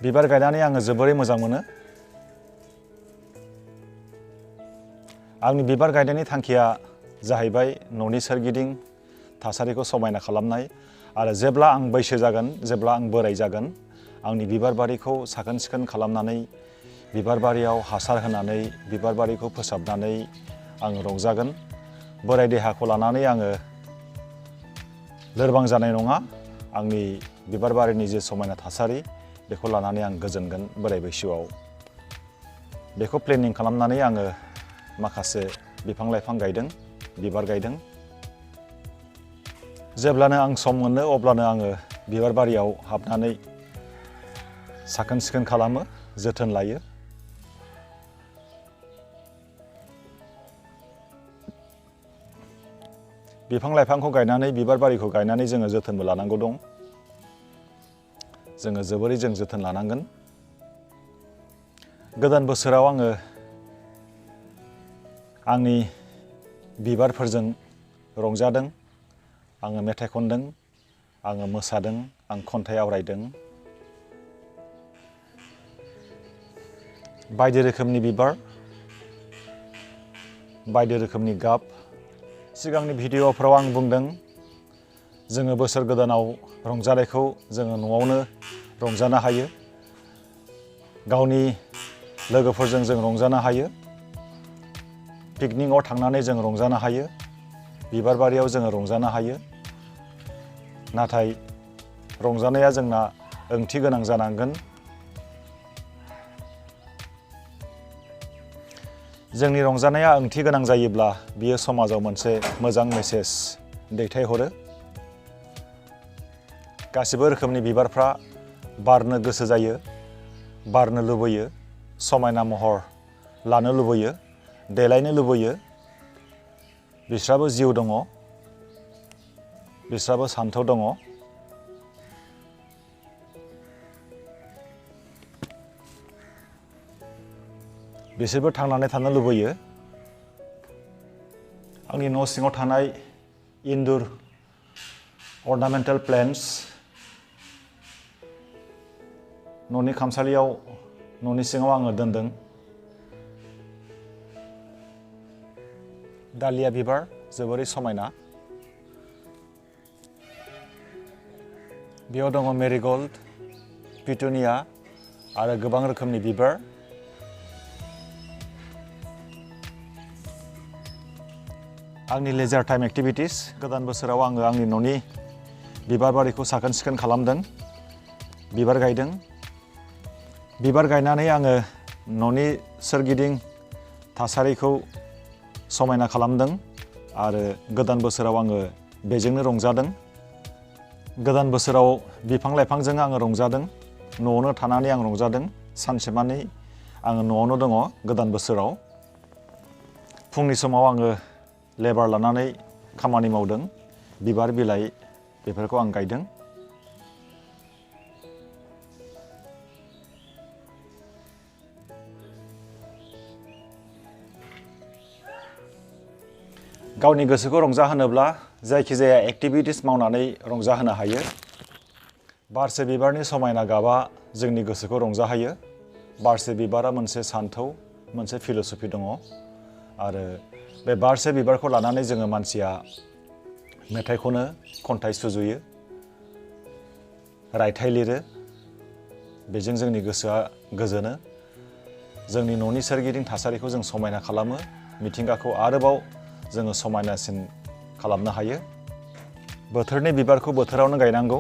बिबार गायनानै आङो जोबोरै मोजां मोनो। आंनि बिबार गायनायनि थांखिया जाहैबाय न'नि सोरगिदिं थासारिखौ समायना खालामनाय आरो जेब्ला आं बैसो जागोन, जेब्ला आं बोराय जागोन, आंनि बिबार बारिखौ साखोन सिखोन खालामनानै, बिबार बारियाव हासार होनानै, बिबार बारिखौ फोसाबनानै आङो रंजागोन। बोराय देहाखौ लानानै आङो लोरबां जानाय नङा। आंनि बिबार बारिनि जे समायना थासारि बेखौ लानानै आं गोजोनगोन बोराय बैसोआव। बेखौ प्लेनिं खालामनानै आङो माखासे बिफां लाइफां गायदों, बिबार गायदों। जेब्लानो आं सम मोनो अब्लानो आङो बिबार बारियाव हाबनानै साखोन सिखोन खालामो, जोथोन लायो। बिफां लाइफांखौ गायनानै, बिबार बारिखौ गायनानै जोङो जोथोनबो लानांगौ दं। जोङो जोबोरै जोथोन लानांगोन। गोदान बोसोराव आङो आंनि बिबारफोरजों रंजादों। आङो मेथाइ खनदों, आङो मोसादों, आं खन्थाइ आवरायदों। बायदि रोखोमनि बिबार, बायदि रोखोमनि गाब। सिगांनि भिडिअ'फ्राव आं बुंदों जोङो बोसोर गोदानाव रंजानायखौ जोङो न'आवनो रंजानो हायो। गावनि लोगोफोरजों जों रंजानो हायो। पिकनिकआव थांनानै जों रंजानो हायो। बिबार बारियाव जोङो रंजानो हायो। नाथाय रंजानाया जोंना ओंथि गोनां जानांगोन। जोंनि रंजानाया ओंथि गोनां जायोब्ला बियो समाजाव मोनसे मोजां मेसेज दैथायहरो। गासिबो रोखोमनि बिबारफ्रा बारनो गोसो जायो, बारनो लुबैयो, समायना महर लानो लुबैयो, देलायनो लुबैयो। बिस्राबो जिउ दङ, बिस्राबो सान्थौ दङ। बिसोरबो थांनानै थानो लुबैयो। आंनि न' सिङाव थानाय इनडुर अर्नामेन्टेल प्लेन्टस, न'नि खामसालियाव, न'नि सिङाव आङो दोनदों। दालिया बिबार जोबोरै समायना। बेयाव दङ मेरिगल्ड, पिटुनिया आरो गोबां रोखोमनि बिबार। आंनि लेजार टाइम एक्टिभिटिस, गोदान बोसोराव आङो आंनि न'नि बिबार बारिखौ साखोन सिखोन खालामदों, बिबार गायदों। बिबार गायनानै आङो न'नि सोरगिदिं थासारिखौ समायना खालामदों आरो गोदान बोसोराव आङो बेजोंनो रंजादों। गोदान बोसोराव बिफां लाइफांजों आङो रंजादों, न'आवनो थानानै आं रंजादों। सानसेमानि आङो न'आवनो दङ गोदान बोसोराव। फुंनि समाव आङो लेबार लानानै खामानि मावदों। बिबार बिलाइ बेफोरखौ आं गायदों। गावनि गोसोखौ रंजाहोनोब्ला जायखिजाया एक्टिभिटिस मावनानै रंजाहोनो हायो। बारसे बिबारनि समायना गाबा जोंनि गोसोखौ रंजाहोयो। बारसे बिबारा मोनसे सान्थौ, मोनसे फिल'सफि दङ आरो बे बारसे बिबारखौ लानानै जोङो मानसिया मेथाइ खनो, खन्थाइ सुजुयो, रायथाइ लिरो। बेजों जोंनि गोसोआ गोजोनो। जोंनि न'नि सोरगिदिं थासारिखौ जों समायना खालामो। मिथिंगाखौ आरोबाव जोङो समायनासिन खालामनो हायो। बोथोरनि बिबारखौ बोथोरावनो गायनांगौ।